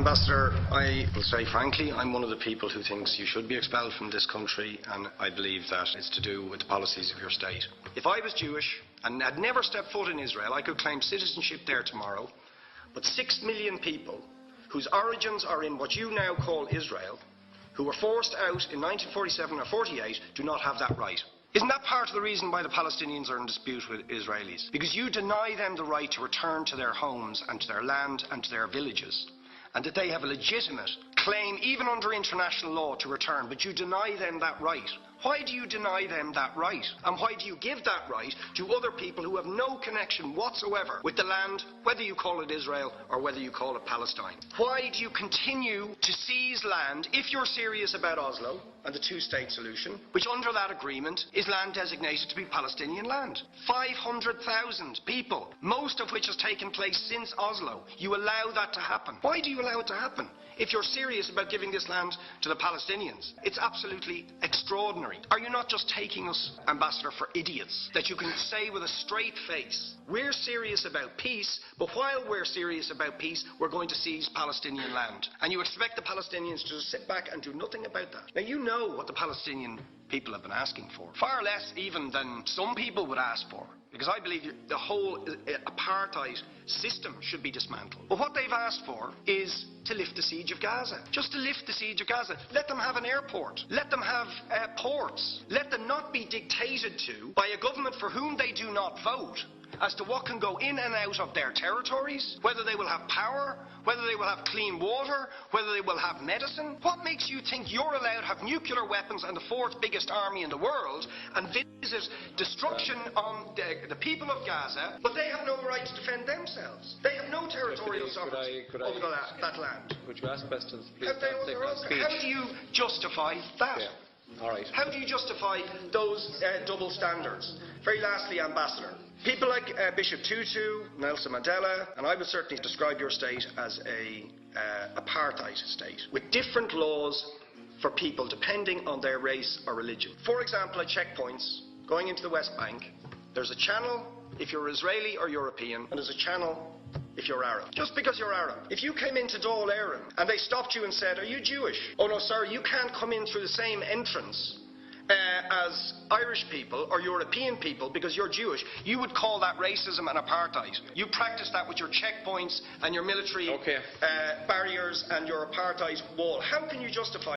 Ambassador, I will say frankly, I'm one of the people who thinks you should be expelled from this country, and I believe that it's to do with the policies of your state. If I was Jewish and had never stepped foot in Israel, I could claim citizenship there tomorrow, but 6 million people whose origins are in what you now call Israel, who were forced out in 1947 or 48, do not have that right. Isn't that part of the reason why the Palestinians are in dispute with Israelis? Because you deny them the right to return to their homes and to their land and to their villages, and that they have a legitimate claim, even under international law, to return, but you deny them that right. Why do you deny them that right? And why do you give that right to other people who have no connection whatsoever with the land, whether you call it Israel or whether you call it Palestine? Why do you continue to seize land if you're serious about Oslo and the two-state solution, which under that agreement is land designated to be Palestinian land? 500,000 people, most of which has taken place since Oslo. You allow that to happen. Why do you allow it to happen if you're serious about giving this land to the Palestinians? It's absolutely extraordinary. Are you not just taking us, Ambassador, for idiots? That you can say with a straight face, we're serious about peace, but while we're serious about peace, we're going to seize Palestinian land. And you expect the Palestinians to just sit back and do nothing about that. Now, you know what the Palestinian people have been asking for. Far less even than some people would ask for. Because I believe the whole apartheid system should be dismantled. But what they've asked for is to lift the siege of Gaza. Just to lift the siege of Gaza. Let them have an airport. Let them have ports. Let them not be dictated to by a government for whom they do not vote as to what can go in and out of their territories, whether they will have power, whether they will have clean water, whether they will have medicine. What makes you think you're allowed to have nuclear weapons and the fourth biggest army in the world and visit destruction on the people of Gaza, but they have no right to defend themselves? They have no territorial sovereignty over that land. Would you ask questions, please? How do you justify that? Yeah. All right. How do you justify those double standards? Very lastly, Ambassador, people like Bishop Tutu, Nelson Mandela, and I would certainly describe your state as a apartheid state, with different laws for people depending on their race or religion. For example, at checkpoints going into the West Bank, there's a channel if you're Israeli or European, and there's a channel if you're Arab. Just because you're Arab. If you came into Dáil Éireann and they stopped you and said, are you Jewish? Oh no, sorry, you can't come in through the same entrance as Irish people or European people because you're Jewish, you would call that racism and apartheid. You practice that with your checkpoints and your military barriers and your apartheid wall. How can you justify